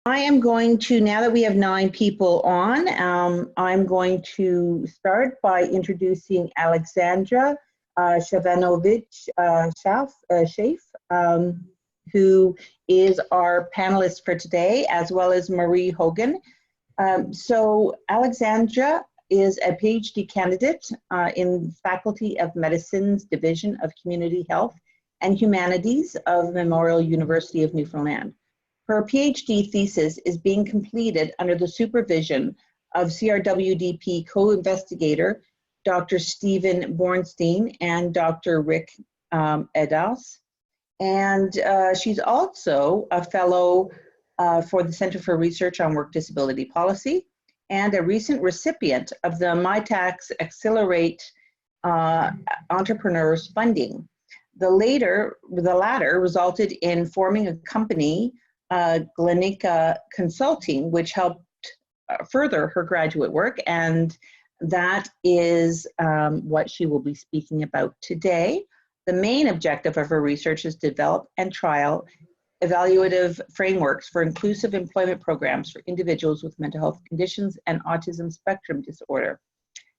I am going to, now that we have 9 people on, I'm going to start by introducing Aleksandra Stefanovic-Chafe, who is our panelist for today, as well as Marie Hogan. So Aleksandra is a PhD candidate in Faculty of Medicine's Division of Community Health and Humanities of Memorial University of Newfoundland. Her PhD thesis is being completed under the supervision of CrWDP co-investigator Dr. Stephen Bornstein and Dr. Rick Edals. And she's also a fellow for the Center for Research on Work Disability Policy and a recent recipient of the MyTax Accelerate Entrepreneurs funding. The latter resulted in forming a company, Glenica Consulting, which helped further her graduate work, and that is what she will be speaking about today. The main objective of her research is to develop and trial evaluative frameworks for inclusive employment programs for individuals with mental health conditions and autism spectrum disorder.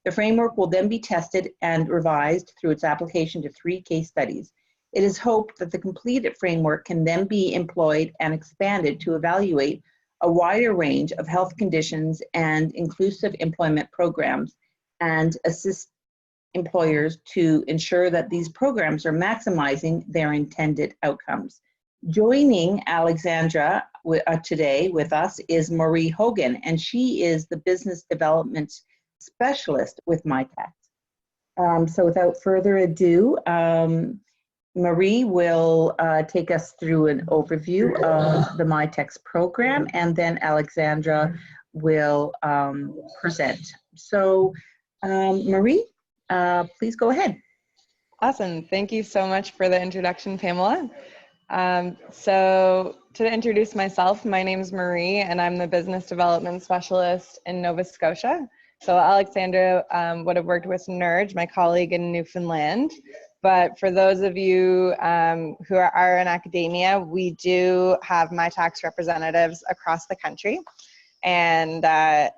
The framework will then be tested and revised through its application to 3 case studies. It is hoped that the completed framework can then be employed and expanded to evaluate a wider range of health conditions and inclusive employment programs and assist employers to ensure that these programs are maximizing their intended outcomes. Joining Aleksandra today with us is Marie Hogan, and she is the business development specialist with MyTax. So without further ado, Marie will take us through an overview of the MyTax program, and then Aleksandra will present. So Marie, please go ahead. Awesome. Thank you so much for the introduction, Pamela. So to introduce myself, my name is Marie, and I'm the business development specialist in Nova Scotia. So Aleksandra would have worked with NERJ, my colleague in Newfoundland. But for those of you who are in academia, we do have MyTax representatives across the country. And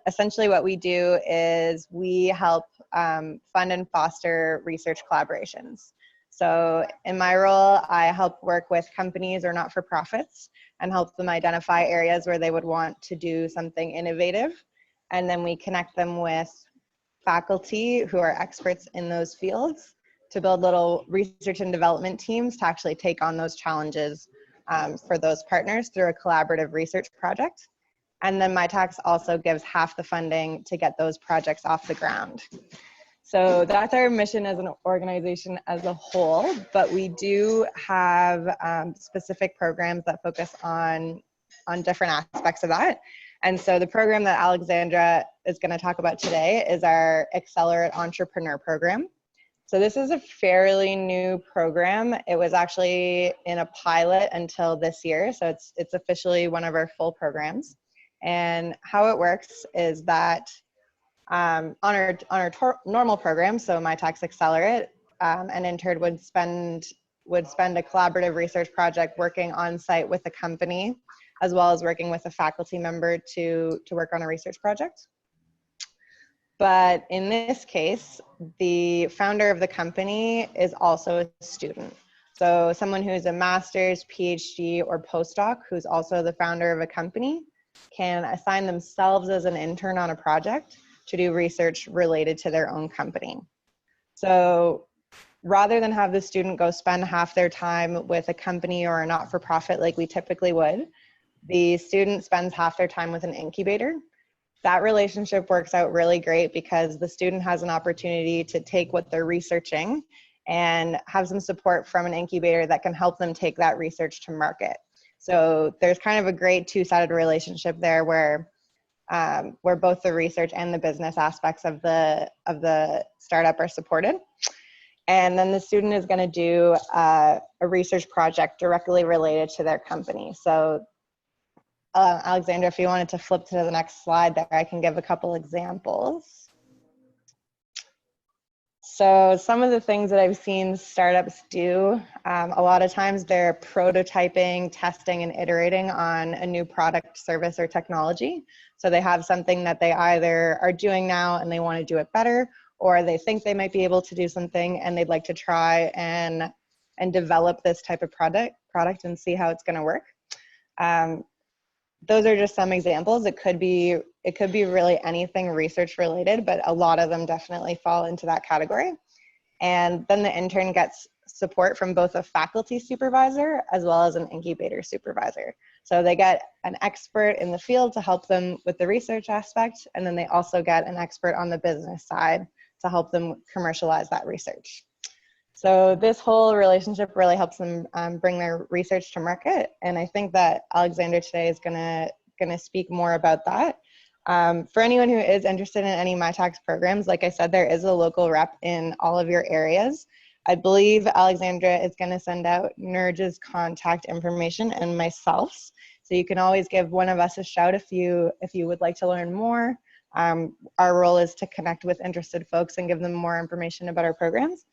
essentially what we do is we help fund and foster research collaborations. So in my role, I help work with companies or not-for-profits and help them identify areas where they would want to do something innovative. And then we connect them with faculty who are experts in those fields to build little research and development teams to actually take on those challenges for those partners through a collaborative research project. And then MyTax also gives half the funding to get those projects off the ground. So that's our mission as an organization as a whole, but we do have specific programs that focus on different aspects of that. And so the program that Aleksandra is going to talk about today is our Accelerate Entrepreneur program. So this is a fairly new program. It was actually in a pilot until this year, so it's officially one of our full programs. And how it works is that on our normal program, so MyTax Accelerate, an intern would spend a collaborative research project working on site with a company, as well as working with a faculty member to work on a research project. But in this case, the founder of the company is also a student. So someone who's a master's, PhD, or postdoc who's also the founder of a company can assign themselves as an intern on a project to do research related to their own company. So rather than have the student go spend half their time with a company or a not-for-profit like we typically would, the student spends half their time with an incubator. That relationship works out really great because the student has an opportunity to take what they're researching and have some support from an incubator that can help them take that research to market. So there's kind of a great two-sided relationship there where both the research and the business aspects of the startup are supported. And then the student is going to do a research project directly related to their company. So Aleksandra, if you wanted to flip to the next slide there, I can give a couple examples. So some of the things that I've seen startups do, a lot of times they're prototyping, testing, and iterating on a new product, service, or technology. So they have something that they either are doing now and they want to do it better, or they think they might be able to do something and they'd like to try and develop this type of product and see how it's going to work. Those are just some examples. It could be really anything research related, but a lot of them definitely fall into that category. And then the intern gets support from both a faculty supervisor as well as an incubator supervisor. So they get an expert in the field to help them with the research aspect, and then they also get an expert on the business side to help them commercialize that research. So this whole relationship really helps them bring their research to market. And I think that Aleksandra today is gonna speak more about that. For anyone who is interested in any MyTax programs, like I said, there is a local rep in all of your areas. I believe Aleksandra is gonna send out NERJ's contact information and myself's. So you can always give one of us a shout if you would like to learn more. Our role is to connect with interested folks and give them more information about our programs.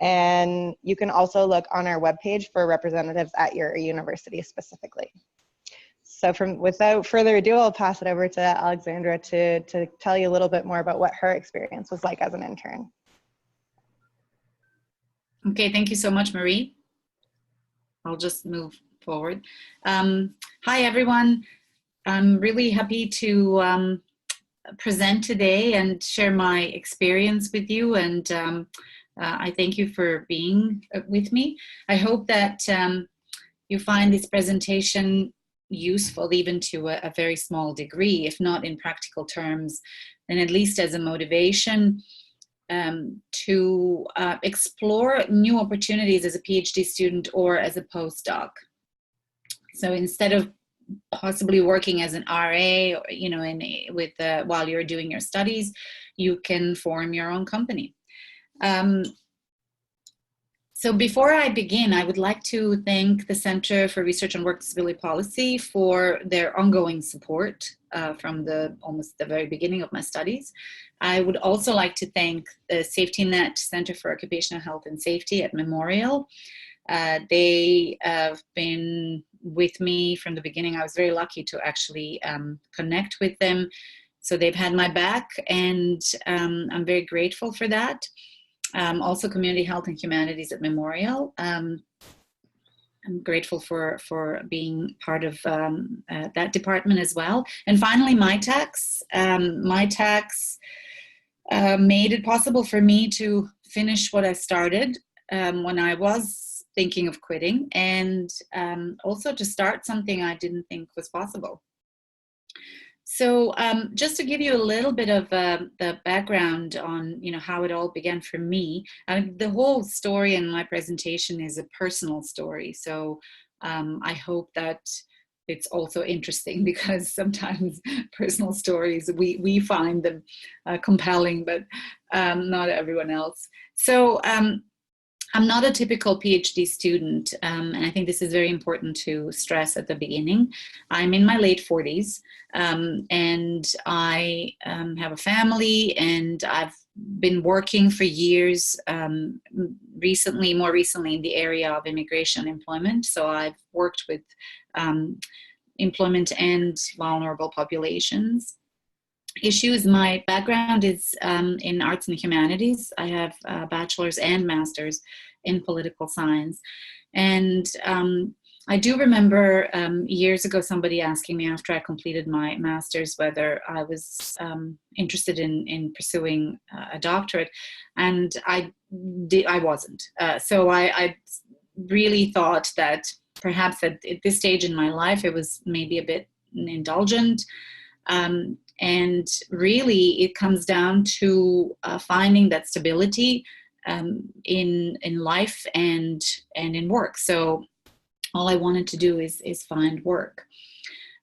And you can also look on our webpage for representatives at your university specifically. So without further ado, I'll pass it over to Aleksandra to tell you a little bit more about what her experience was like as an intern. Okay, thank you so much, Marie. I'll just move forward. Hi, everyone. I'm really happy to present today and share my experience with you, and I thank you for being with me. I hope that you find this presentation useful even to a very small degree, if not in practical terms, and at least as a motivation to explore new opportunities as a PhD student or as a postdoc. So instead of possibly working as an RA, or, you know, while you're doing your studies, you can form your own company. So before I begin, I would like to thank the Center for Research on Work Disability Policy for their ongoing support from almost the very beginning of my studies. I would also like to thank the Safety Net Center for Occupational Health and Safety at Memorial. They have been with me from the beginning. I was very lucky to actually connect with them. So they've had my back, and I'm very grateful for that. Also Community Health and Humanities at Memorial. I'm grateful for being part of that department as well. And finally, MyTax. MyTax made it possible for me to finish what I started when I was thinking of quitting, and also to start something I didn't think was possible. So just to give you a little bit of the background on, you know, how it all began for me. The whole story in my presentation is a personal story. So I hope that it's also interesting, because sometimes personal stories, we find them compelling, but not everyone else. So I'm not a typical PhD student, and I think this is very important to stress at the beginning. I'm in my late 40s, and I have a family, and I've been working for years, more recently in the area of immigration and employment. So I've worked with employment and vulnerable populations issues. My background is in arts and humanities. I have a bachelor's and master's in political science. And I do remember years ago somebody asking me after I completed my master's whether I was interested in pursuing a doctorate, and I wasn't. So I really thought that perhaps at this stage in my life it was maybe a bit indulgent. And really, it comes down to finding that stability in life and in work. So all I wanted to do is find work.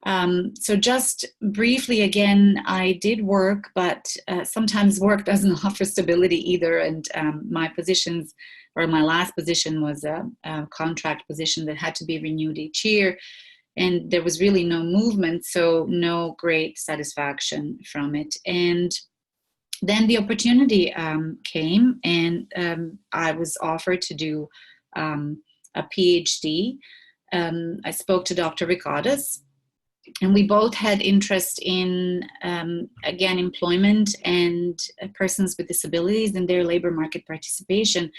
So just briefly again, I did work, but sometimes work doesn't offer stability either. And my positions, or my last position, was a contract position that had to be renewed each year. And there was really no movement, so no great satisfaction from it. And then the opportunity came, and I was offered to do a PhD. I spoke to Dr. Ricardas, and we both had interest in, again, employment and persons with disabilities and their labor market participation.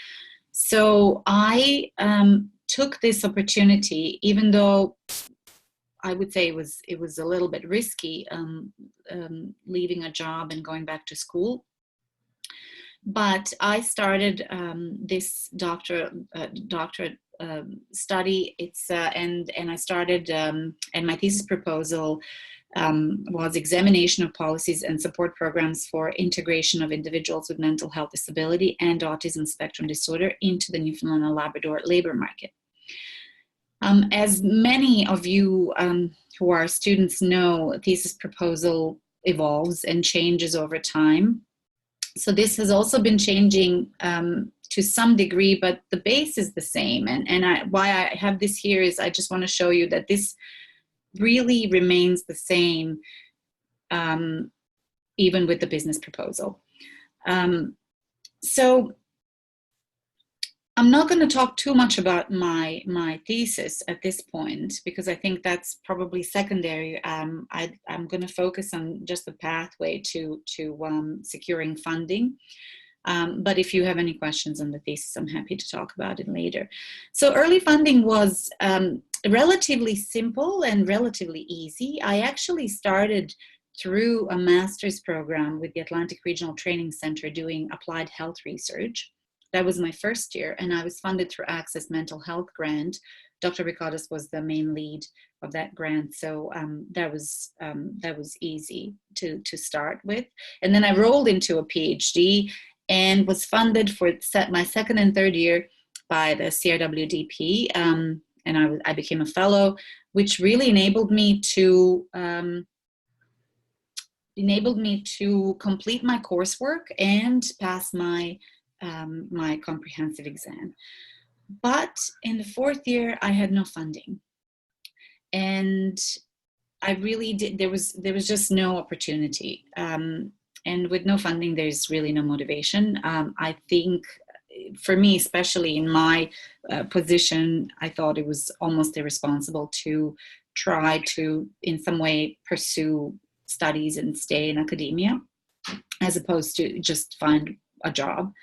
So I took this opportunity, even though I would say it was a little bit risky, leaving a job and going back to school. But I started this doctorate study. And I started, and my thesis proposal was examination of policies and support programs for integration of individuals with mental health disability and autism spectrum disorder into the Newfoundland and Labrador labor market. As many of you who are students know, a thesis proposal evolves and changes over time. So this has also been changing to some degree, but the base is the same. And why I have this here is I just want to show you that this really remains the same, even with the business proposal. So I'm not going to talk too much about my thesis at this point, because I think that's probably secondary. I'm going to focus on just the pathway to securing funding. But if you have any questions on the thesis, I'm happy to talk about it later. So early funding was relatively simple and relatively easy. I actually started through a master's program with the Atlantic Regional Training Center doing applied health research. That was my first year, and I was funded through Access Mental Health Grant. Dr. Ricardas was the main lead of that grant, so that was easy to start with. And then I rolled into a PhD and was funded for my second and third year by the CrWDP, and I became a fellow, which really enabled me to complete my coursework and pass my comprehensive exam. But in the fourth year, I had no funding, and I really did. There was just no opportunity, and with no funding, there's really no motivation. I think, for me, especially in my position, I thought it was almost irresponsible to try to, in some way, pursue studies and stay in academia, as opposed to just find a job.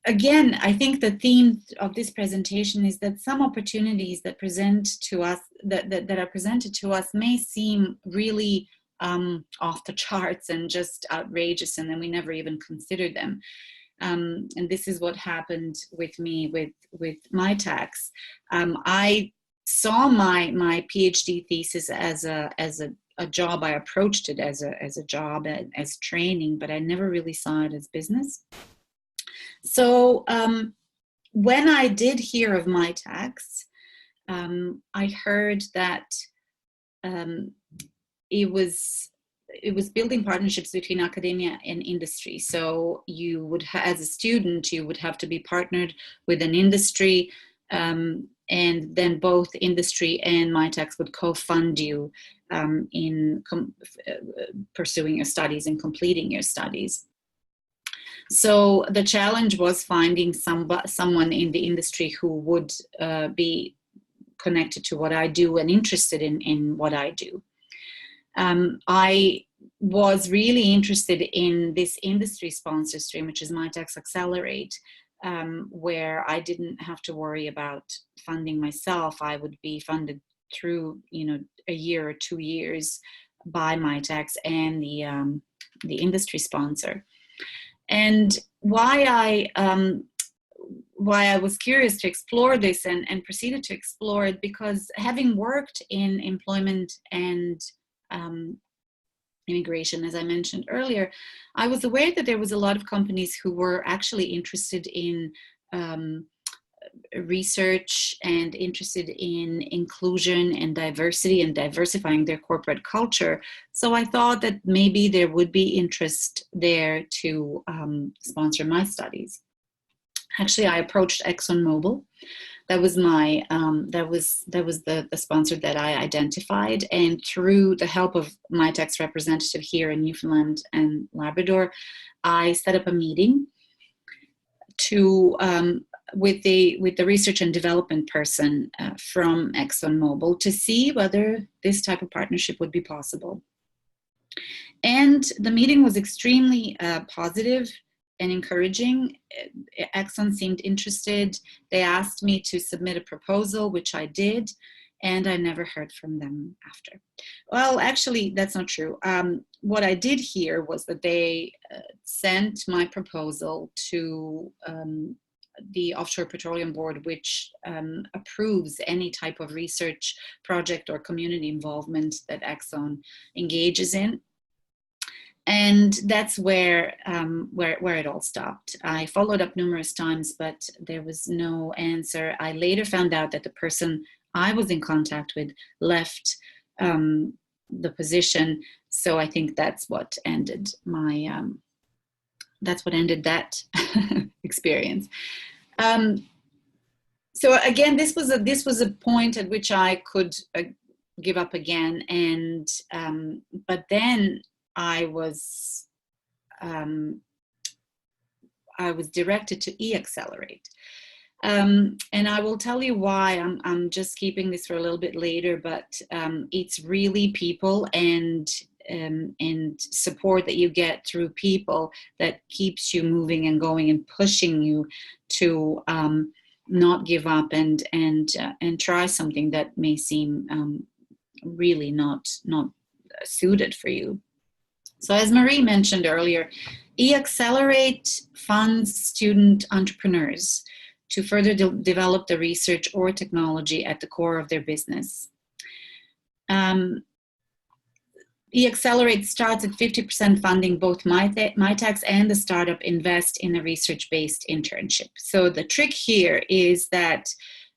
Again, I think the theme of this presentation is that some opportunities that present to us, that are presented to us, may seem really off the charts and just outrageous, and then we never even considered them. And this is what happened with me with my tax. I saw my PhD thesis as a job. I approached it as a job, as training, but I never really saw it as business. So when I did hear of my tax, I heard that it was building partnerships between academia and industry. So you would, as a student, you would have to be partnered with an industry, and then both industry and my tax would co-fund you in pursuing your studies and completing your studies. So the challenge was finding someone in the industry who would be connected to what I do and interested in what I do. I was really interested in this industry sponsor stream, which is My Tax Accelerate, where I didn't have to worry about funding myself. I would be funded through, a year or 2 years by My Tax and the industry sponsor. And why I was curious to explore this and proceeded to explore it, because having worked in employment and immigration, as I mentioned earlier, I was aware that there was a lot of companies who were actually interested in research and interested in inclusion and diversity and diversifying their corporate culture. So I thought that maybe there would be interest there to sponsor my studies. Actually, I approached ExxonMobil, that was my that was the sponsor that I identified, and through the help of my tax representative here in Newfoundland and Labrador, I set up a meeting to with the research and development person from ExxonMobil to see whether this type of partnership would be possible. And the meeting was extremely positive and encouraging. Exxon seemed interested. They asked me to submit a proposal, which I did, and I never heard from them after. Well, actually, that's not true. What I did hear was that they sent my proposal to the Offshore Petroleum Board, which approves any type of research project or community involvement that Exxon engages in. And that's where it all stopped. I followed up numerous times, but there was no answer. I later found out that the person I was in contact with left the position. So I think that's what ended my, that's what ended that experience. So again, this was a point at which I could give up again. And, but then I was directed to e-Accelerate. And I will tell you why. I'm just keeping this for a little bit later, but it's really people and support that you get through people that keeps you moving and going and pushing you to not give up and try something that may seem really not suited for you. So as Marie mentioned earlier, e-Accelerate funds student entrepreneurs to further develop the research or technology at the core of their business. e-Accelerate starts at 50% funding both MyTax and the startup invest in a research-based internship. So the trick here is that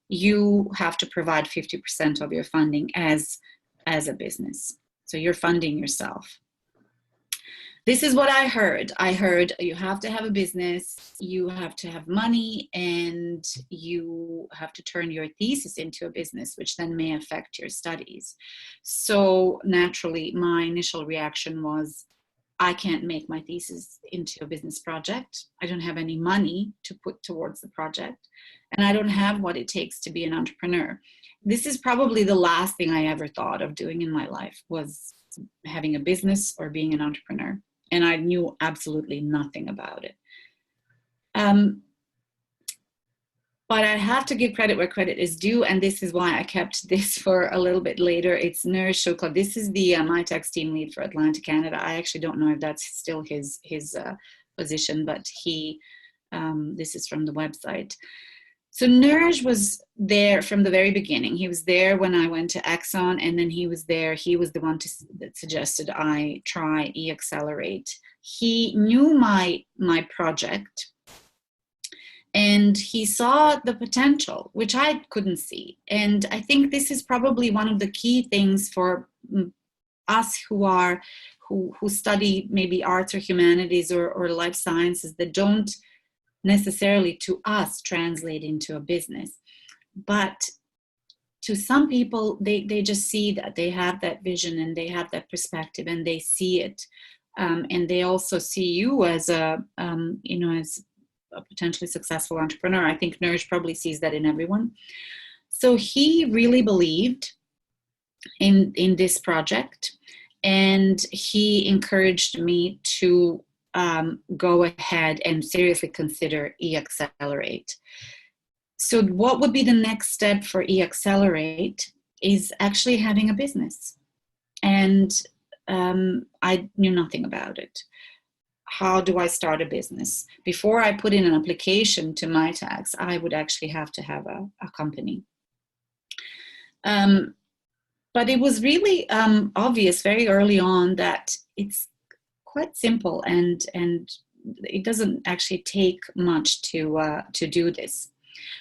you have to provide 50% of your funding as a business. So you're funding yourself. This is what I heard. I heard you have to have a business, you have to have money, and you have to turn your thesis into a business, which then may affect your studies. So naturally, my initial reaction was, I can't make my thesis into a business project. I don't have any money to put towards the project, and I don't have what it takes to be an entrepreneur. This is probably the last thing I ever thought of doing in my life, was having a business or being an entrepreneur. And I knew absolutely nothing about it. But I have to give credit where credit is due, and this is why I kept this for a little bit later. It's Nurj Shukla. This is the MyTax team lead for Atlantic Canada. I actually don't know if that's still his position, but this is from the website. So Nurj was there from the very beginning. He was there when I went to Exxon, and then he was there. He was the one that suggested I try e-Accelerate. He knew my project, and he saw the potential, which I couldn't see. And I think this is probably one of the key things for us who study maybe arts or humanities or life sciences that don't necessarily to us translate into a business, but to some people they just see that, they have that vision and they have that perspective and they see it, and they also see you as a as a potentially successful entrepreneur. I think Nurj probably sees that in everyone. So he really believed in this project, and he encouraged me to go ahead and seriously consider e-Accelerate. So what would be the next step for e-Accelerate is actually having a business. And I knew nothing about it. How do I start a business? Before I put in an application to MyTax, I would actually have to have a company. But it was really obvious very early on that it's quite simple, and it doesn't actually take much to do this.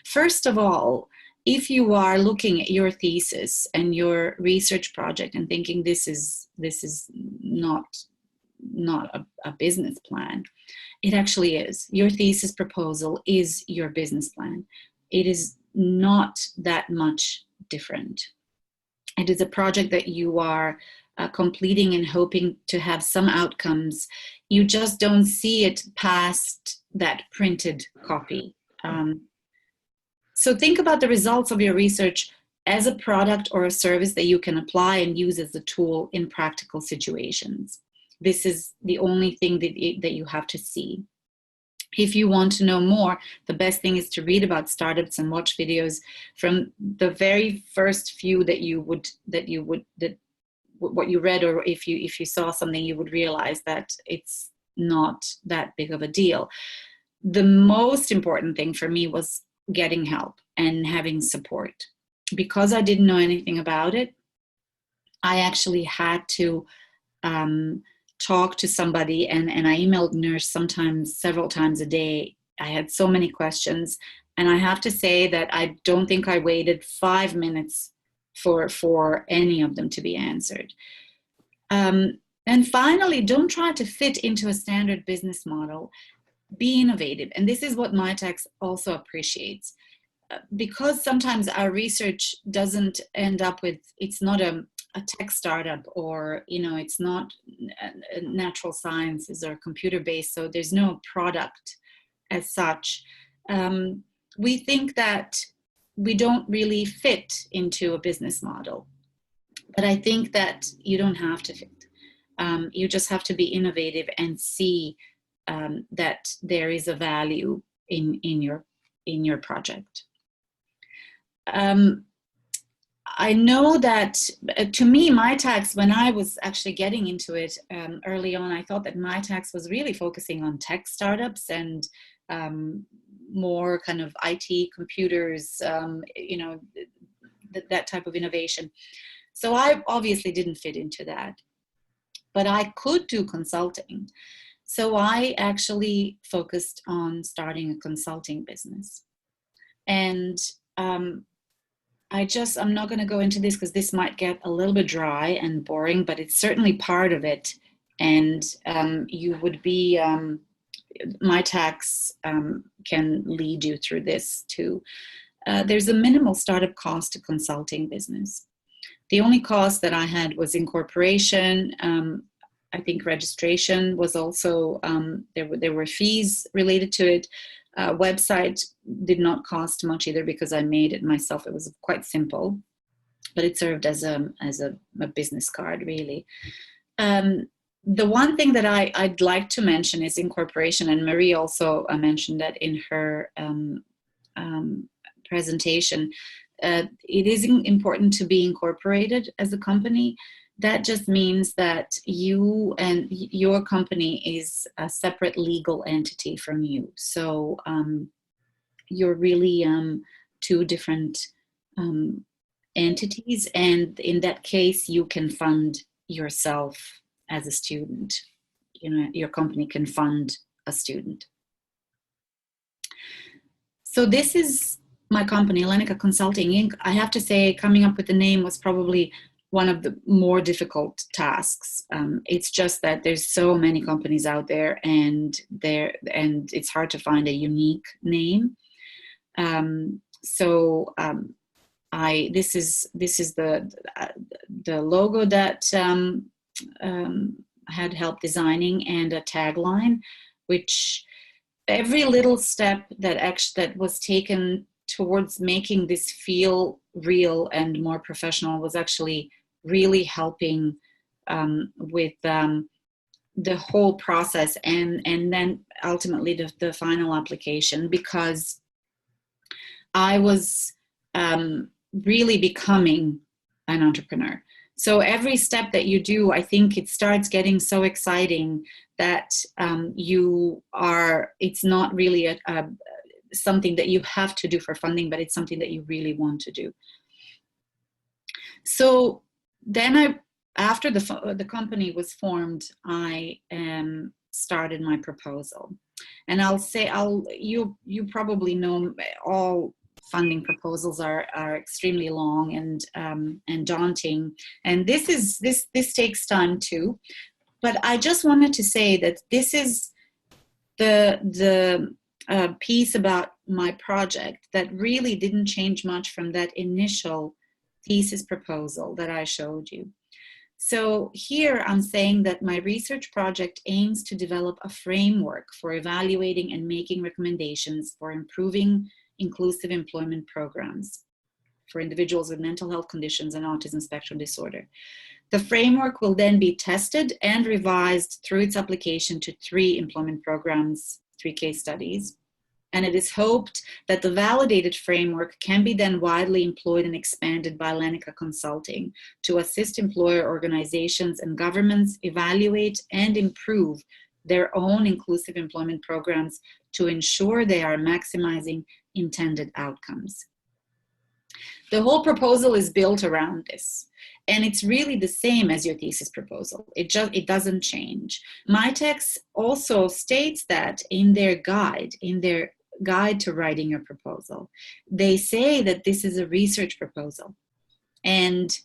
First of all, if you are looking at your thesis and your research project and thinking this is not a business plan, it actually is. Your thesis proposal is your business plan. It is not that much different. It is a project that you are completing and hoping to have some outcomes. You just don't see it past that printed copy. So think about the results of your research as a product or a service that you can apply and use as a tool in practical situations. This is the only thing that you have to see. If you want to know more, the best thing is to read about startups and watch videos from the very first few what you read, or if you saw something, you would realize that it's not that big of a deal. The most important thing for me was getting help and having support. Because I didn't know anything about it, I actually had to talk to somebody, and I emailed nurse sometimes several times a day. I had so many questions, and I have to say that I don't think I waited 5 minutes for any of them to be answered. And finally, don't try to fit into a standard business model. Be innovative, and this is what MyTax also appreciates. Because sometimes our research doesn't end up with, it's not a tech startup, or it's not natural sciences or computer-based, so there's no product as such. We think that we don't really fit into a business model, but I think that you don't have to fit. You just have to be innovative and see that there is a value in your project. I know that to me, MyTax, when I was actually getting into it early on, I thought that MyTax was really focusing on tech startups and more kind of IT, computers, that type of innovation. So I obviously didn't fit into that, but I could do consulting. So I actually focused on starting a consulting business. And I'm not going to go into this because this might get a little bit dry and boring, but it's certainly part of it. And you would be, MyTax can lead you through this too. There's a minimal startup cost to consulting business. The only cost that I had was incorporation. I think registration was also, there were fees related to it. Website did not cost much either because I made it myself. It was quite simple, but it served as a business card, really. The one thing that I'd like to mention is incorporation, and Marie also mentioned that in her presentation. It is important to be incorporated as a company. That just means that you and your company is a separate legal entity from you. So you're really two different entities, and in that case, you can fund yourself as a student. Your company can fund a student. So this is my company, Lenica Consulting Inc. I have to say, coming up with the name was probably one of the more difficult tasks. It's just that there's so many companies out there, and it's hard to find a unique name. This is the logo that had help designing, and a tagline, which every little step that was taken towards making this feel real and more professional was actually really helping with the whole process, and then ultimately the final application, because I was really becoming an entrepreneur. So every step that you do, I think it starts getting so exciting that it's not really something that you have to do for funding, but it's something that you really want to do. So then after the company was formed, I started my proposal. And you probably know all funding proposals are extremely long and daunting. And this takes time too. But I just wanted to say that this is the a piece about my project that really didn't change much from that initial thesis proposal that I showed you. So here I'm saying that my research project aims to develop a framework for evaluating and making recommendations for improving inclusive employment programs for individuals with mental health conditions and autism spectrum disorder. The framework will then be tested and revised through its application to 3 employment programs, 3 case studies. And it is hoped that the validated framework can be then widely employed and expanded by Lenica Consulting to assist employer organizations and governments evaluate and improve their own inclusive employment programs to ensure they are maximizing intended outcomes. The whole proposal is built around this. And it's really the same as your thesis proposal. It doesn't change. MyTex also states that in their guide to writing your proposal, they say that this is a research proposal. And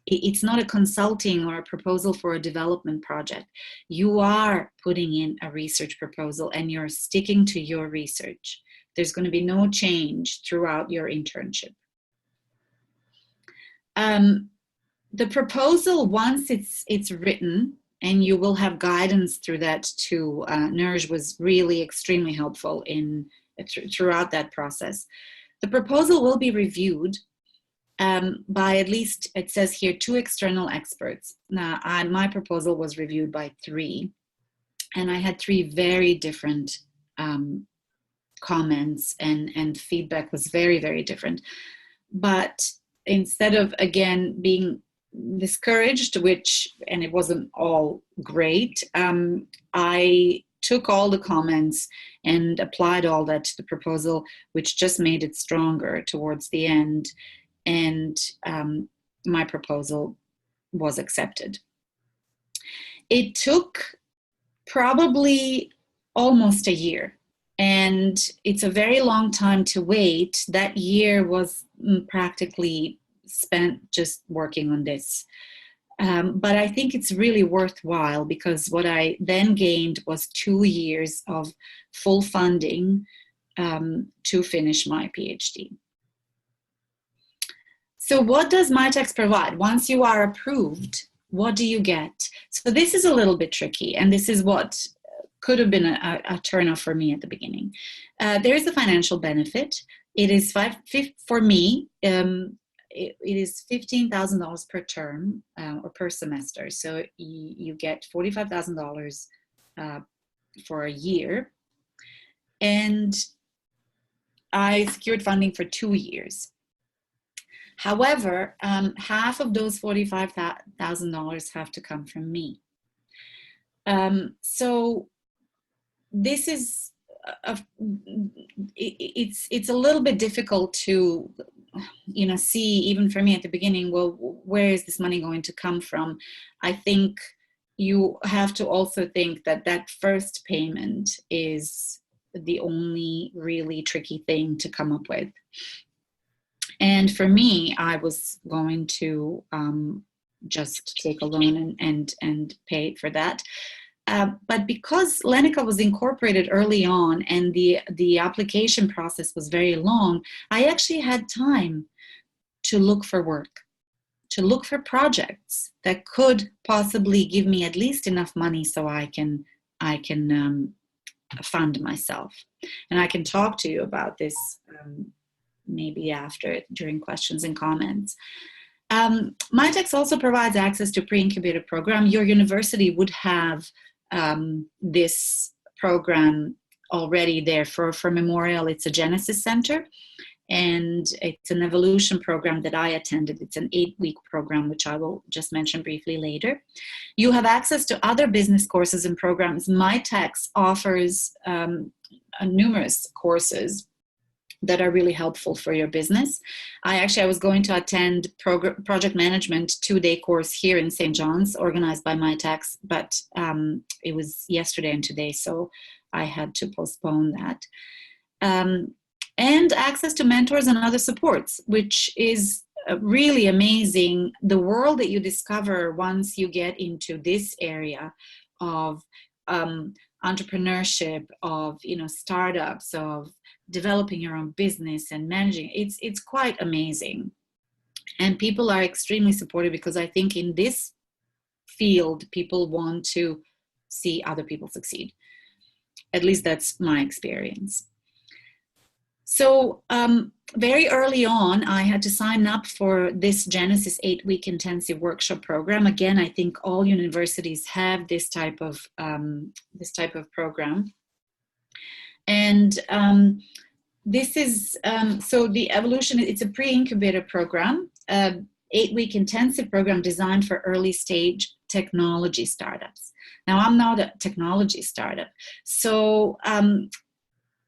it's not a consulting or a proposal for a development project. You are putting in a research proposal and you're sticking to your research. There's going to be no change throughout your internship. The proposal, once it's written, and you will have guidance through that too. Nerj was really extremely helpful throughout that process. The proposal will be reviewed by at least, it says here, 2 external experts. Now, my proposal was reviewed by 3, and I had 3 very different comments, and feedback was very, very different. But instead of, again, being discouraged, and it wasn't all great, I took all the comments and applied all that to the proposal, which just made it stronger towards the end, and my proposal was accepted. It took probably almost a year, and it's a very long time to wait. That year was practically spent just working on this. But I think it's really worthwhile, because what I then gained was 2 years of full funding to finish my PhD. So what does MyTex provide? Once you are approved, what do you get? So this is a little bit tricky, and this is what could have been a turnoff for me at the beginning. There is a financial benefit. It is for me, it is $15,000 per term or per semester. So you get $45,000 for a year. And I secured funding for 2 years. However, half of those $45,000 have to come from me. So this is, it's a little bit difficult to, see, even for me at the beginning, well, where is this money going to come from? I think you have to also think that that first payment is the only really tricky thing to come up with. And for me, I was going to just take a loan and pay for that. But because Lenica was incorporated early on and the application process was very long, I actually had time to look for work, to look for projects that could possibly give me at least enough money so I can fund myself. And I can talk to you about this maybe after, during questions and comments. MyTex also provides access to pre-incubator program. Your university would have this program already there. For Memorial, it's a Genesis Center, and it's an evolution program that I attended. It's an 8-week program, which I will just mention briefly later. You have access to other business courses and programs. MyTex offers numerous courses that are really helpful for your business. I was going to attend project management 2-day course here in St. John's, organized by MyTex, but it was yesterday and today, so I had to postpone that. And access to mentors and other supports, which is really amazing. The world that you discover once you get into this area of entrepreneurship, of, startups, of developing your own business and managing. It's quite amazing. And people are extremely supportive, because I think in this field, people want to see other people succeed. At least that's my experience. So very early on, I had to sign up for this Genesis 8-week intensive workshop program. Again, I think all universities have this type of program. And this is, so the evolution, it's a pre-incubator program, 8-week intensive program designed for early stage technology startups. Now, I'm not a technology startup, so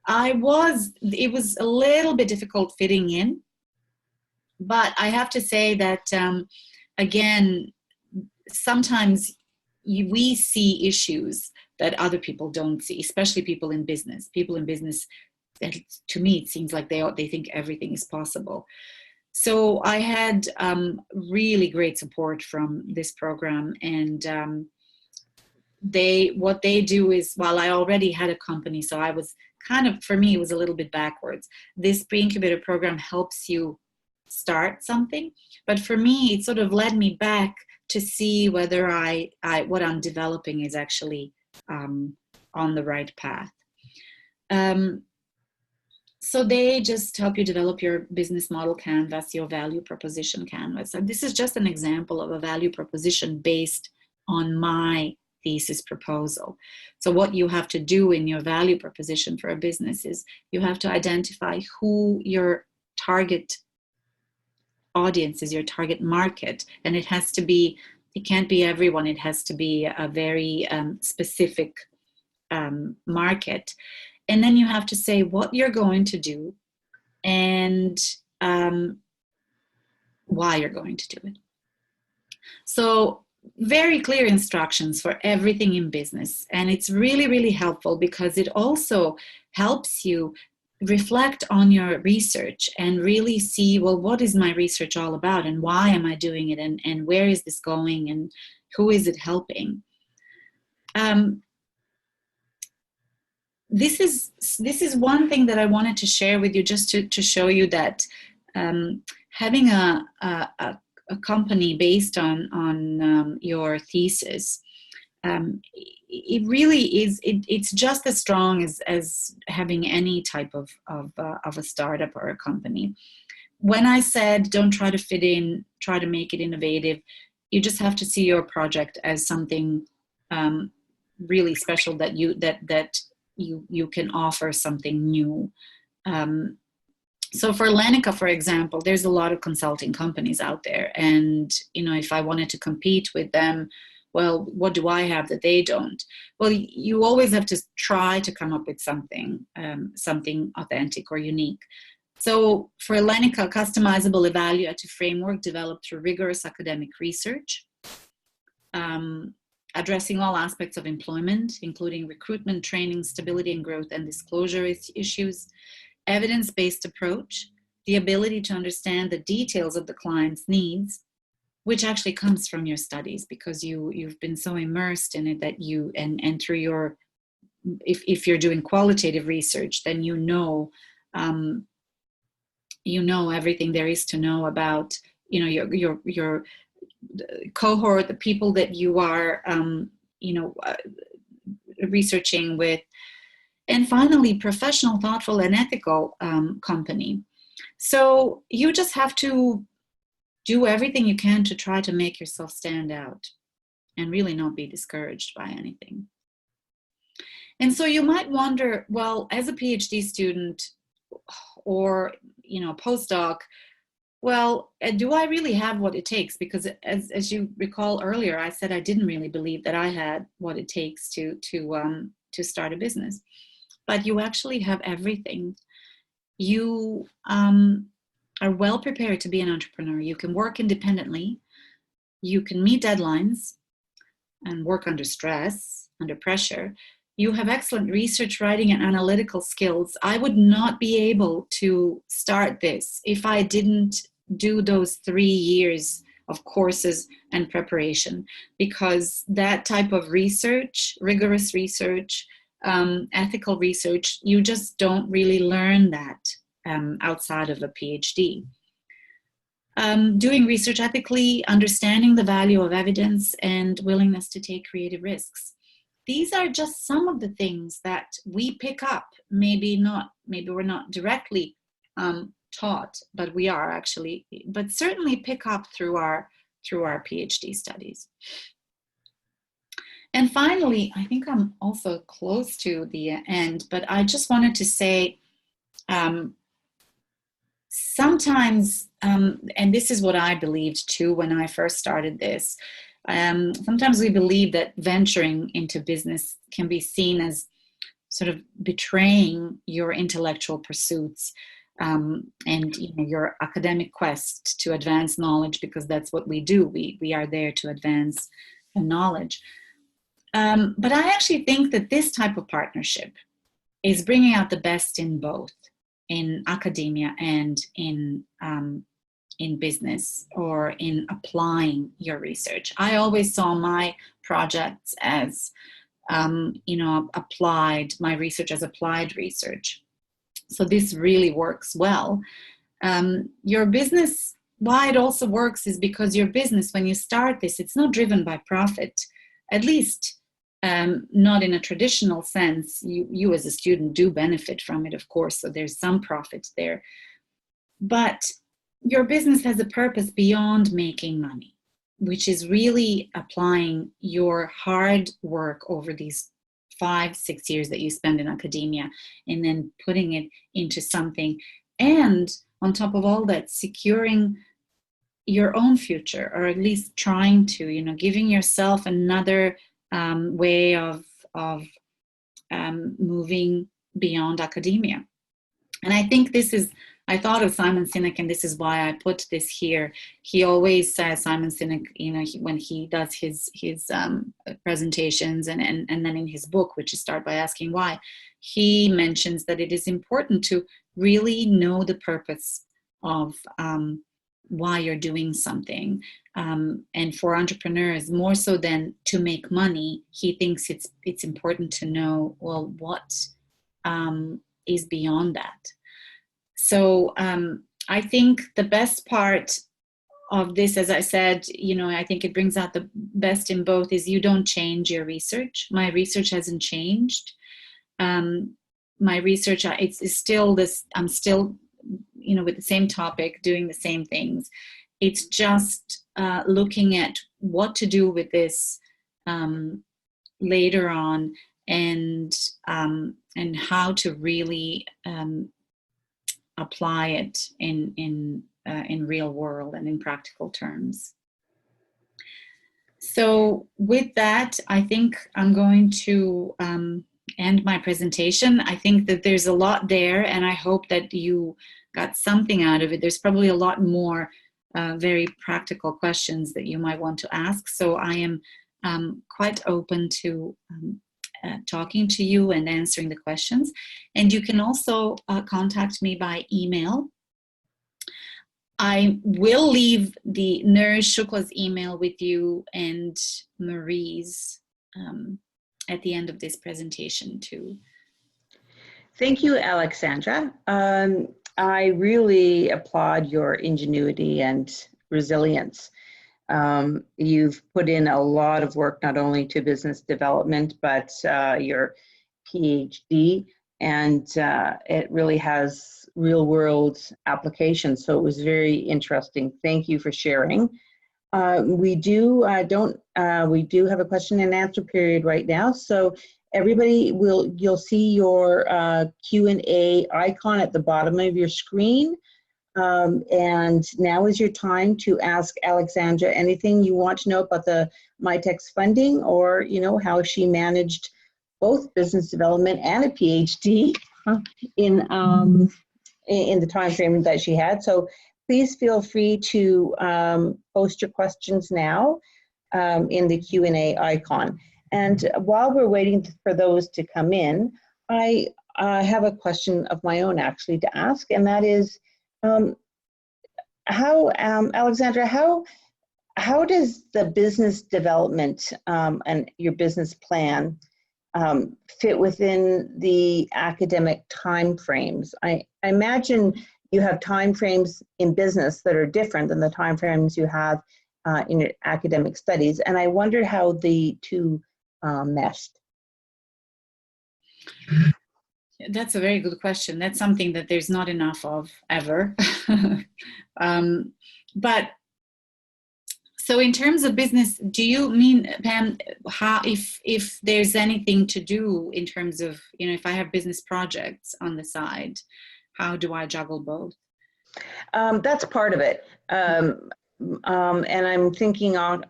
it was a little bit difficult fitting in, but I have to say that, again, sometimes we see issues that other people don't see, especially people in business. People in business, to me, it seems like they think everything is possible. So I had really great support from this program, and what they do is, while I already had a company, so I was for me, it was a little bit backwards. This pre-incubator program helps you start something, but for me, it sort of led me back to see whether what I'm developing is actually on the right path. So they just help you develop your business model canvas, your value proposition canvas. And this is just an example of a value proposition based on my thesis proposal. So what you have to do in your value proposition for a business is you have to identify who your target audience is, your target market. And it can't be everyone. It has to be a very specific market. And then you have to say what you're going to do and why you're going to do it. So very clear instructions for everything in business. And it's really, really helpful, because it also helps you reflect on your research and really see, well, what is my research all about, and why am I doing it, and where is this going, and who is it helping? This is one thing that I wanted to share with you, just to show you that having a company based on your thesis, it really is. It's just as strong as having any type of a startup or a company. When I said don't try to fit in, try to make it innovative, you just have to see your project as something really special that you can offer something new. So for Lenica, for example, there's a lot of consulting companies out there. And, if I wanted to compete with them, well, what do I have that they don't? Well, you always have to try to come up with something authentic or unique. So for Lenica, a customizable evaluative framework developed through rigorous academic research, addressing all aspects of employment, including recruitment, training, stability and growth, and disclosure issues, evidence-based approach, the ability to understand the details of the client's needs, which actually comes from your studies, because you've been so immersed in it that and through your, if you're doing qualitative research, then you know everything there is to know about your cohort, the people that you are researching with. And finally, professional, thoughtful, and ethical company. So you just have to do everything you can to try to make yourself stand out and really not be discouraged by anything. And so you might wonder, well, as a PhD student or postdoc, well, do I really have what it takes? Because as you recall earlier, I said I didn't really believe that I had what it takes to start a business. But you actually have everything. You are well prepared to be an entrepreneur. You can work independently. You can meet deadlines and work under stress, under pressure. You have excellent research, writing, and analytical skills. I would not be able to start this if I didn't do those 3 years of courses and preparation, because that type of research, rigorous research, ethical research, you just don't really learn that outside of a PhD. Doing research ethically, understanding the value of evidence, and willingness to take creative risks. These are just some of the things that we pick up. Maybe we're not directly taught, but we are actually, but certainly pick up through our PhD studies. And finally, I think I'm also close to the end, but I just wanted to say, sometimes, and this is what I believed too when I first started this, sometimes we believe that venturing into business can be seen as sort of betraying your intellectual pursuits and your academic quest to advance knowledge, because that's what we do. We are there to advance knowledge. But I actually think that this type of partnership is bringing out the best in both, in academia and in business, or in applying your research. I always saw my projects as, applied, my research as applied research. So this really works well. Your business, why it also works is because your business, when you start this, it's not driven by profit, at least not in a traditional sense. You as a student do benefit from it, of course, so there's some profit there. But your business has a purpose beyond making money, which is really applying your hard work over these 5-6 years that you spend in academia, and then putting it into something. And on top of all that, securing your own future, or at least trying to, giving yourself another way of moving beyond academia. And I think I thought of Simon Sinek, and this is why I put this here. He always says, Simon Sinek, when he does his presentations and then in his book, which is Start by Asking Why, he mentions that it is important to really know the purpose of why you're doing something. And for entrepreneurs, more so than to make money, he thinks it's important to know, well, what is beyond that. So I think the best part of this, as I said, I think it brings out the best in both, is you don't change your research. My research hasn't changed. My research, it's still this, I'm still, with the same topic, doing the same things. It's just looking at what to do with this later on, and how to really apply it in real world and in practical terms. So with that, I think I'm going to end my presentation. I think that there's a lot there, and I hope that you got something out of it. There's probably a lot more very practical questions that you might want to ask. So I am quite open to talking to you and answering the questions. And you can also contact me by email. I will leave the Nourish Shukla's email with you and Marie's at the end of this presentation too. Thank you, Aleksandra. I really applaud your ingenuity and resilience. You've put in a lot of work, not only to business development, but your PhD, and it really has real world applications. So it was very interesting. Thank you for sharing. We do have a question and answer period right now. So everybody you'll see your Q&A icon at the bottom of your screen. And now is your time to ask Aleksandra anything you want to know about the MyTex funding, or how she managed both business development and a PhD in the time frame that she had. So please feel free to post your questions now in the Q&A icon. And while we're waiting for those to come in, I have a question of my own actually to ask, and that is, Aleksandra, how does the business development and your business plan fit within the academic timeframes? I imagine you have timeframes in business that are different than the timeframes you have in your academic studies, and I wondered how the two meshed. That's a very good question. That's something that there's not enough of ever. But so in terms of business, do you mean, Pam, how, if there's anything to do in terms of, you know, if I have business projects on the side, how do I juggle both? That's part of it. And I'm thinking on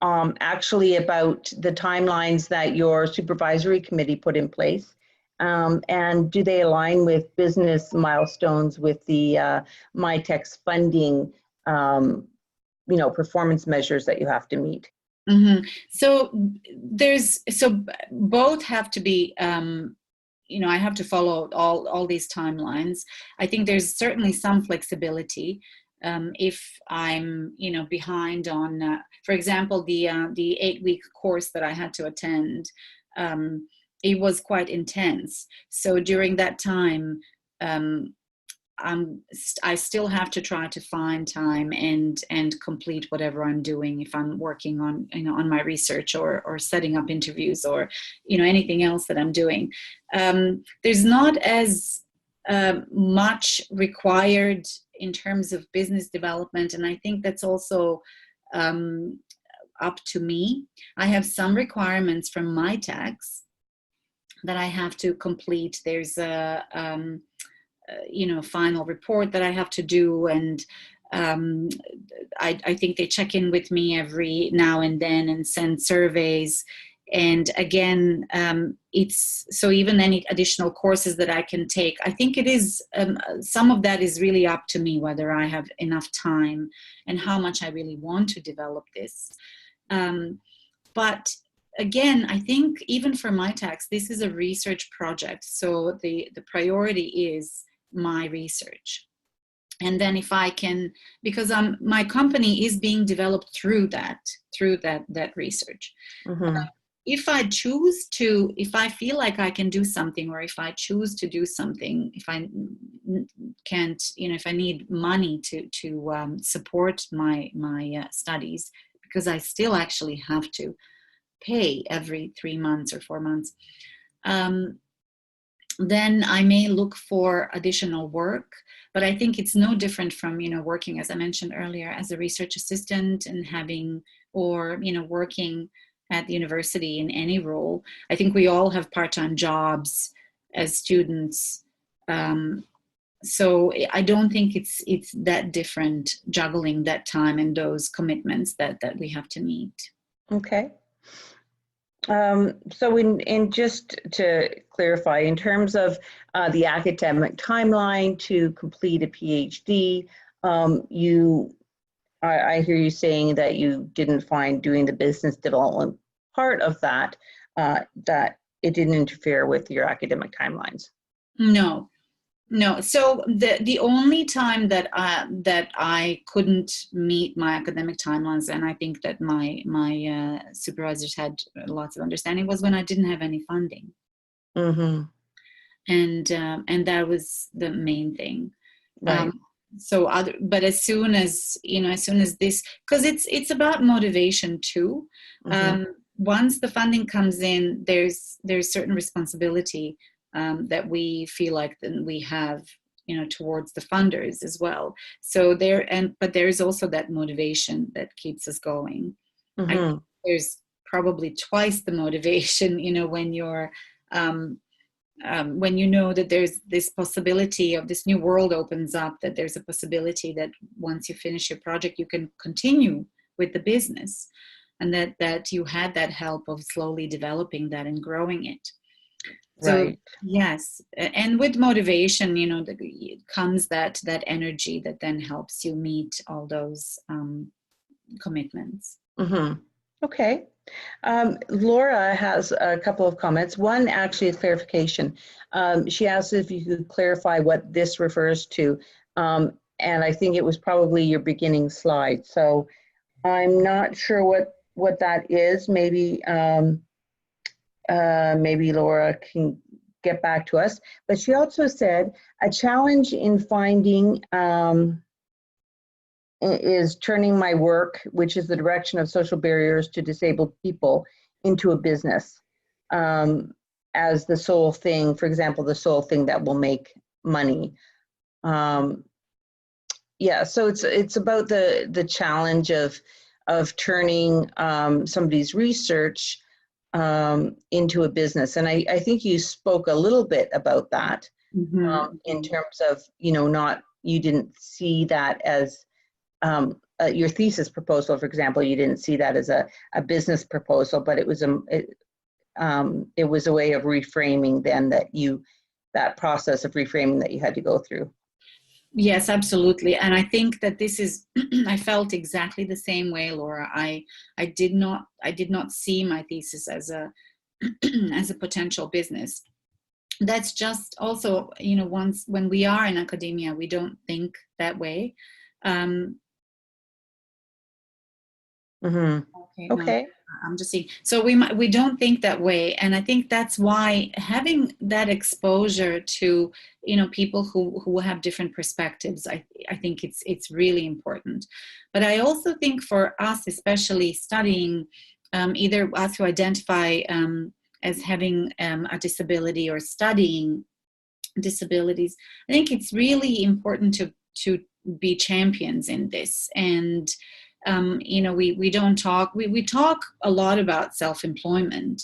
actually about the timelines that your supervisory committee put in place. And do they align with business milestones with the MyTech's funding, you know, performance measures that you have to meet? Mm-hmm. So both have to be, you know, I have to follow all these timelines. I think there's certainly some flexibility. If I'm, you know, behind on, for example, the 8-week course that I had to attend, it was quite intense. So during that time, I still have to try to find time and complete whatever I'm doing if I'm working on, you know, on my research or setting up interviews or, you know, anything else that I'm doing. There's not as much required in terms of business development, and I think that's also up to me. I have some requirements from my tax that I have to complete. There's a you know, final report that I have to do, and I think they check in with me every now and then and send surveys. And again, it's so even any additional courses that I can take, I think it is some of that is really up to me, whether I have enough time and how much I really want to develop this. But again, I think even for my tax, this is a research project. So the priority is my research. And then if I can, because my company is being developed through that research. Mm-hmm. If I choose to, if I feel like I can do something, or if I choose to do something, if I can't, you know, if I need money to support my studies, because I still actually have to pay every 3 months or 4 months, then I may look for additional work. But I think it's no different from, you know, working, as I mentioned earlier, as a research assistant and having, or, you know, working at the university in any role. I think we all have part-time jobs as students. So I don't think it's that different, juggling that time and those commitments that we have to meet. Okay. So in just to clarify, in terms of the academic timeline to complete a PhD, I hear you saying that you didn't find doing the business development part of that, that it didn't interfere with your academic timelines. No. So the only time that I couldn't meet my academic timelines, and I think that my supervisors had lots of understanding, was when I didn't have any funding. Mm-hmm. And that was the main thing. Right. But as soon as this, because it's about motivation too. Mm-hmm. Once the funding comes in, there's certain responsibility that we feel like then we have, you know, towards the funders as well. So but there's also that motivation that keeps us going. Mm-hmm. I think there's probably twice the motivation, you know, when you're when you know that there's this possibility of this new world opens up, that there's a possibility that once you finish your project, you can continue with the business, and that you had that help of slowly developing that and growing it. So, right. yes, and with motivation, you know, comes that energy that then helps you meet all those commitments. Mm-hmm. Okay. Laura has a couple of comments. One, actually, a clarification. She asked if you could clarify what this refers to, and I think it was probably your beginning slide. So I'm not sure what that is. Maybe maybe Laura can get back to us, but she also said a challenge in finding is turning my work, which is the direction of social barriers to disabled people, into a business as the sole thing, for example, the sole thing that will make money. Yeah, so it's about the challenge of turning somebody's research into a business. And I think you spoke a little bit about that in terms of, you didn't see that as your thesis proposal, for example, you didn't see that as a business proposal, but it was a way of reframing then that process of reframing that you had to go through. Yes, absolutely. And I think that this is, I felt exactly the same way, Laura. I did not see my thesis as a potential business. That's just also, once when we are in academia, we don't think that way. Okay. I'm just saying. So we don't think that way, and I think that's why having that exposure to people who have different perspectives, I think it's really important. But I also think for us, especially studying, either us who identify as having a disability or studying disabilities, I think it's really important to be champions in this. And we don't talk, we talk a lot about self-employment,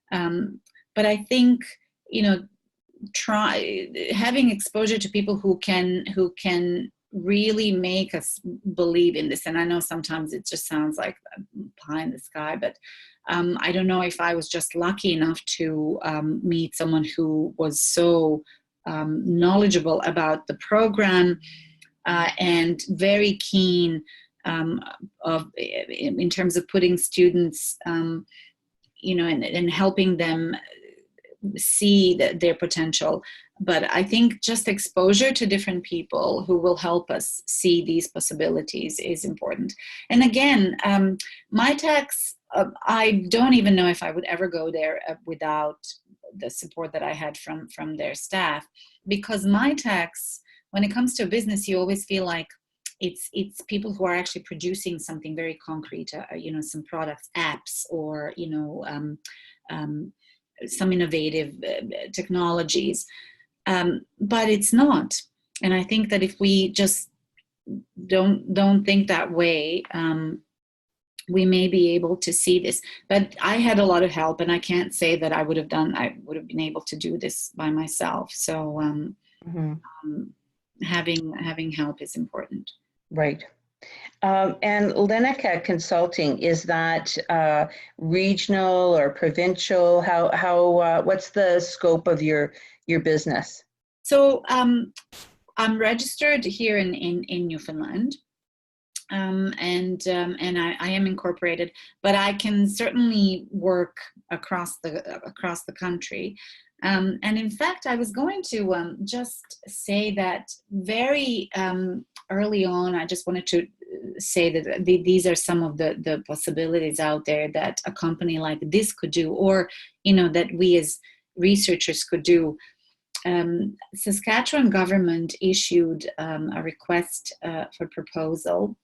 but I think having exposure to people who can really make us believe in this. And I know sometimes it just sounds like pie in the sky, but I don't know if I was just lucky enough to meet someone who was so knowledgeable about the program and very keen in terms of putting students, and helping them see their potential. But I think just exposure to different people who will help us see these possibilities is important. And again, my tax, I don't even know if I would ever go there without the support that I had from their staff, because my tax, when it comes to a business, you always feel like it's people who are actually producing something very concrete, some products, apps, or some innovative technologies, but it's not. And I think that if we just don't think that way, we may be able to see this. But I had a lot of help, and I can't say that I would have been able to do this by myself. So having help is important. Right. And Linica Consulting, is that regional or provincial? How what's the scope of your business? So I'm registered here in Newfoundland, and I am incorporated, but I can certainly work across the country. And in fact, I was going to just say that very early on, I just wanted to say that these are some of the possibilities out there that a company like this could do, or that we as researchers could do. Saskatchewan government issued a request for proposal,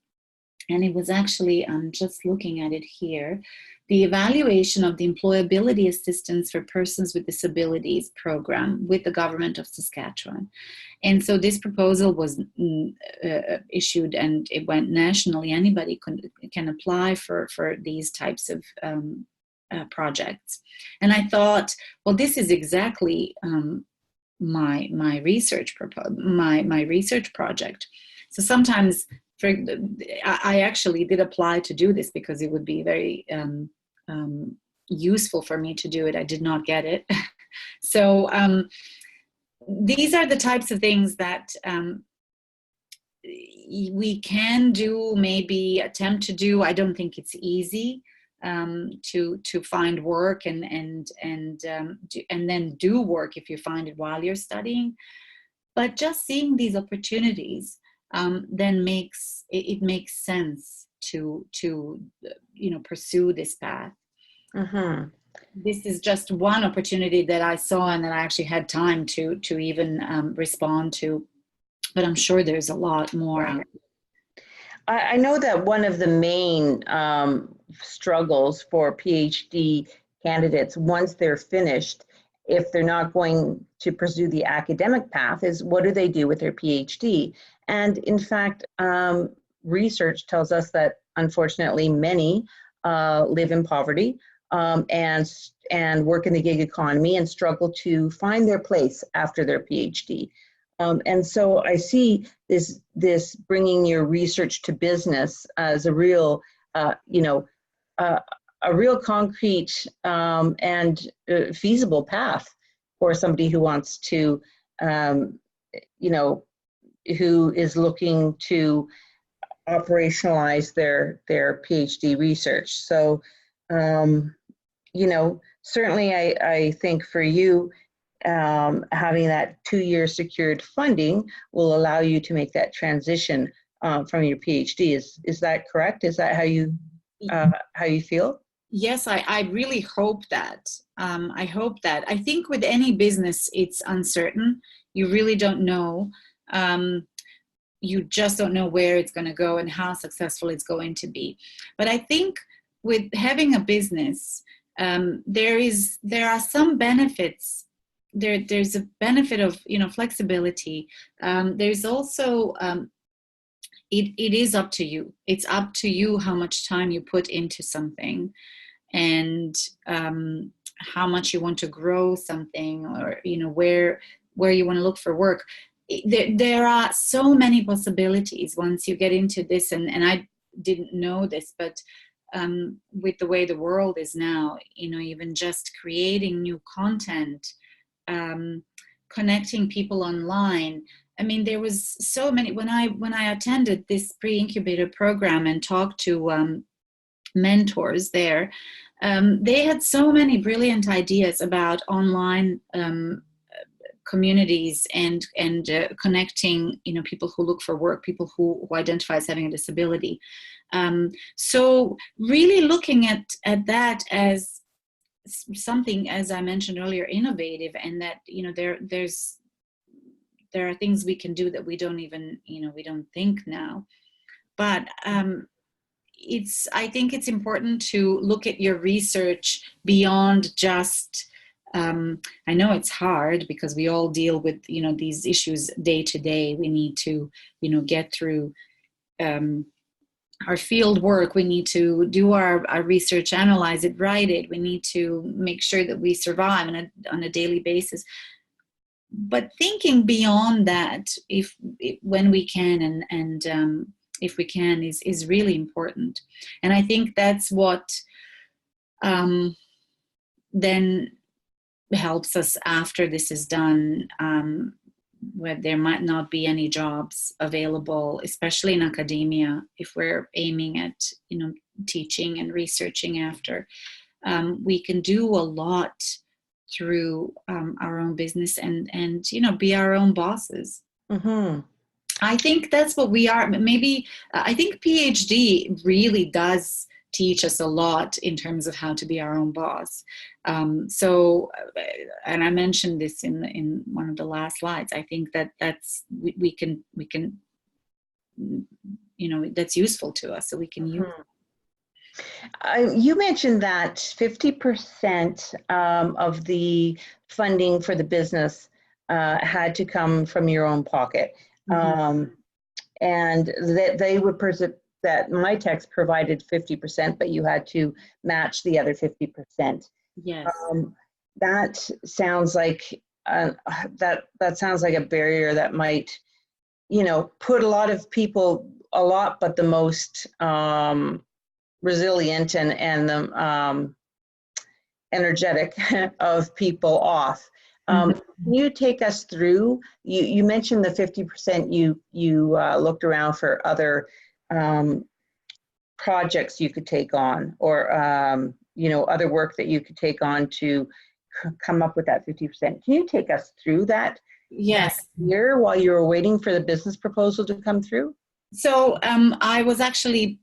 and it was actually, I'm just looking at it here, the Evaluation of the Employability Assistance for Persons with Disabilities program with the government of Saskatchewan. And so this proposal was issued, and it went nationally. Anybody can apply for these types of projects. And I thought, well, this is exactly my research project. So sometimes I actually did apply to do this because it would be very useful for me to do it. I did not get it. So these are the types of things that we can do, maybe attempt to do. I don't think it's easy to find work and then do work if you find it while you're studying. But just seeing these opportunities then makes sense to pursue this path. this is just one opportunity that I saw and that I actually had time to even respond to, but I'm sure there's a lot more out there. I know that one of the main struggles for PhD candidates once they're finished, if they're not going to pursue the academic path, is what do they do with their PhD? And in fact, research tells us that unfortunately many live in poverty and work in the gig economy and struggle to find their place after their PhD. And so I see this bringing your research to business as a real, a real concrete and feasible path for somebody who wants to, who is looking to operationalize their PhD research. So, certainly I think for you, having that 2-year secured funding will allow you to make that transition from your PhD. Is that correct? Is that how you feel? Yes, I really hope that. I hope that. I think with any business, it's uncertain. You really don't know. You just don't know where it's going to go and how successful it's going to be. But I think with having a business, there are some benefits. There's a benefit of flexibility. There's also it is up to you. It's up to you how much time you put into something, and how much you want to grow something, or where you want to look for work. There are so many possibilities once you get into this, and I didn't know this, but with the way the world is now, even just creating new content, connecting people online. I mean, there was so many, when I attended this pre-incubator program and talked to mentors there, they had so many brilliant ideas about online communities and connecting people who look for work, people who identify as having a disability. So really looking at that as something, as I mentioned earlier, innovative, and that there are things we can do that we don't even we don't think now. But I think it's important to look at your research beyond just I know it's hard because we all deal with these issues day to day. We need to get through our field work. We need to do our research, analyze it, write it. We need to make sure that we survive on a daily basis. But thinking beyond that, when we can and if we can, is really important. And I think that's what then helps us after this is done, where there might not be any jobs available, especially in academia, if we're aiming at teaching and researching after. We can do a lot through our own business and be our own bosses. Mm-hmm. I think that's what we are. Maybe I think PhD really does teach us a lot in terms of how to be our own boss. So, and I mentioned this in one of the last slides. I think that's we can that's useful to us, so we can use. You mentioned that 50% of the funding for the business had to come from your own pocket, and that they would that my text provided 50%, but you had to match the other 50%. Yes. That sounds like that sounds like a barrier that might, put a lot of people, but the most resilient and the energetic of people off. Can you take us through? You mentioned the 50%. You looked around for other projects you could take on, or other work that you could take on to come up with that 50%. Can you take us through that? Yes. Year while you were waiting for the business proposal to come through? So I was actually,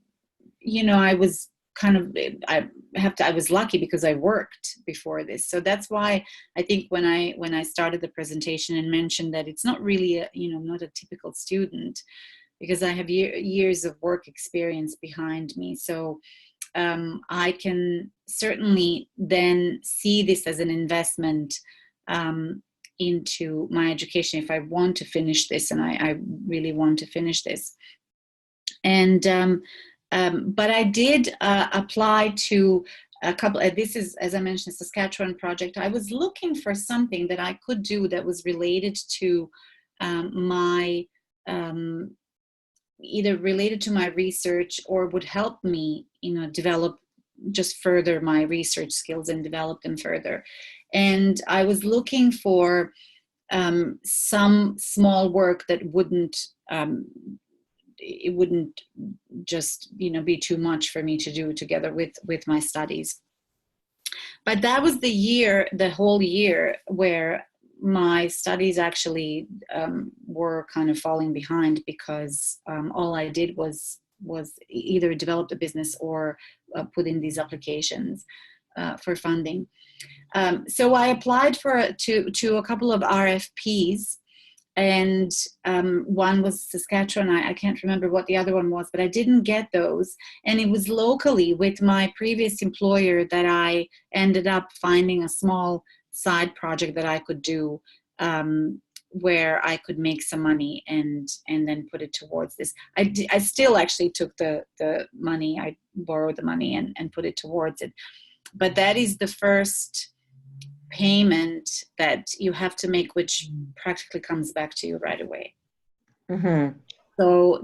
I was I was lucky because I worked before this. So that's why I think when I started the presentation and mentioned that it's not really not a typical student, because I have years of work experience behind me. So I can certainly then see this as an investment into my education if I want to finish this, and I really want to finish this. And but I did apply to a couple. This is, as I mentioned, a Saskatchewan project. I was looking for something that I could do that was related to my either related to my research or would help me, develop just further my research skills and develop them further. And I was looking for some small work that wouldn't just be too much for me to do together with my studies. But that was the whole year where my studies actually were kind of falling behind, because all I did was either develop a business or put in these applications for funding. So I applied to a couple of RFPs, and one was Saskatchewan. I can't remember what the other one was, but I didn't get those. And it was locally with my previous employer that I ended up finding a small side project that I could do, where I could make some money and then put it towards this. I still actually took the money, I borrowed the money and put it towards it. But that is the first payment that you have to make, which practically comes back to you right away. Mm-hmm. So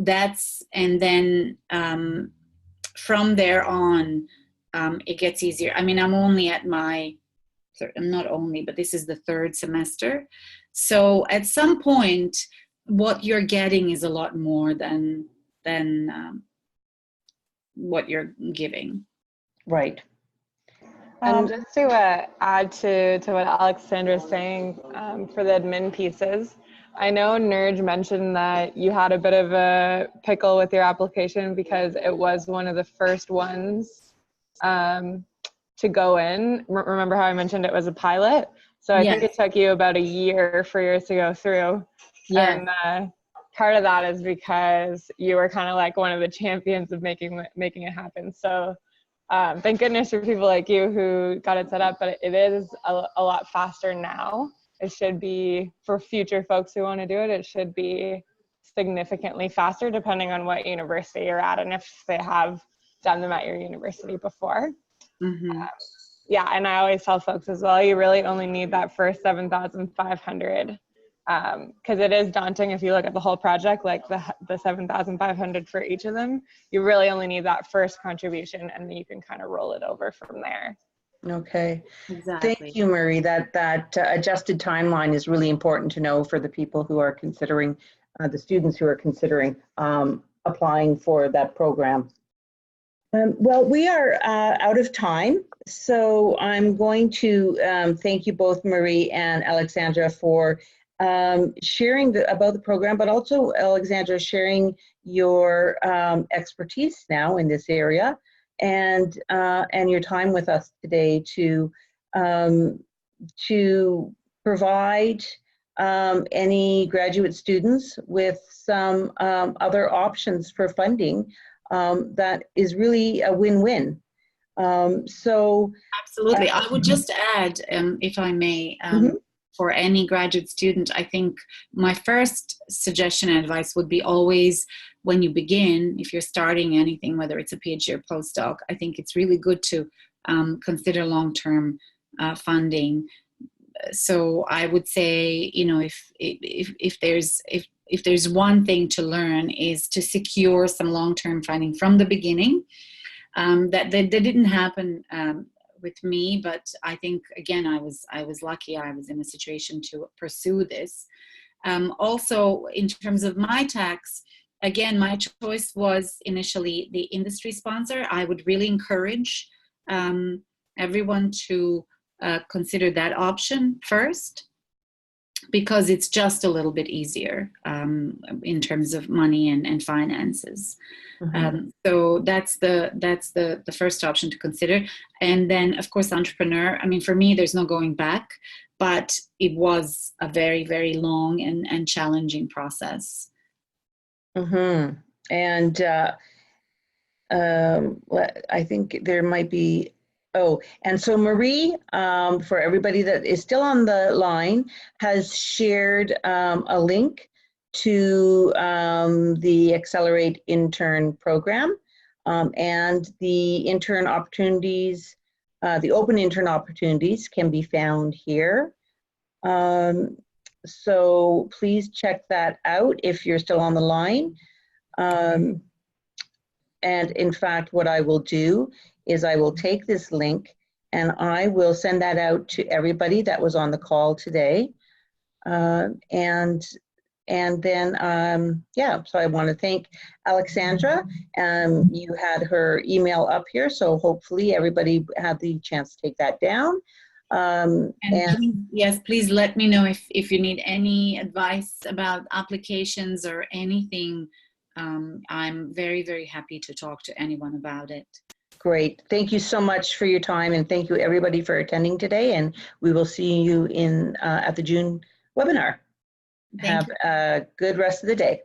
and then from there on, it gets easier. I mean, I'm not only, but this is the third semester. So at some point, what you're getting is a lot more than what you're giving. Right. And just to add to what Aleksandra is saying, for the admin pieces, I know Nerj mentioned that you had a bit of a pickle with your application because it was one of the first ones to go in. Remember how I mentioned it was a pilot? So I think it took you about a year for yours to go through. Yeah. And part of that is because you were kind of like one of the champions of making it happen. So thank goodness for people like you who got it set up, but it is a lot faster now. It should be, for future folks who want to do it, it should be significantly faster depending on what university you're at and if they have done them at your university before. Mm-hmm. Yeah, and I always tell folks as well, you really only need that first 7,500 because it is daunting if you look at the whole project, like the 7,500 for each of them. You really only need that first contribution, and then you can kind of roll it over from there. Okay. Exactly. Thank you, Marie. That adjusted timeline is really important to know for the people who are considering, the students who are considering applying for that program. Well, we are out of time, so I'm going to thank you both, Marie and Aleksandra, for sharing about the program, but also Aleksandra sharing your expertise now in this area, and your time with us today to provide any graduate students with some other options for funding that is really a win-win. So absolutely, I would just add, if I may. Mm-hmm. For any graduate student, I think my first suggestion and advice would be always, when you begin, if you're starting anything, whether it's a PhD or postdoc, I think it's really good to consider long-term funding. So I would say, if there's one thing to learn, is to secure some long-term funding from the beginning. That didn't happen with me, but I think, again, I was lucky. I was in a situation to pursue this. Also, in terms of my tax, again, my choice was initially the industry sponsor. I would really encourage everyone to consider that option first. because it's just a little bit easier in terms of money and finances. So that's the first option to consider. And then, of course, entrepreneur. I mean, for me, there's no going back, but it was a very, very long and challenging process. And I think there might be, and so Marie, for everybody that is still on the line, has shared a link to the Accelerate Intern program and the intern opportunities, the open intern opportunities can be found here. So please check that out if you're still on the line. And in fact, what I will do is I will take this link and I will send that out to everybody that was on the call today. And then, yeah, so I want to thank Aleksandra. You had her email up here, so hopefully everybody had the chance to take that down. And please, yes, please let me know if you need any advice about applications or anything. I'm very, very happy to talk to anyone about it. Great. Thank you so much for your time, and thank you everybody for attending today, and we will see you in at the June webinar. Have a good rest of the day.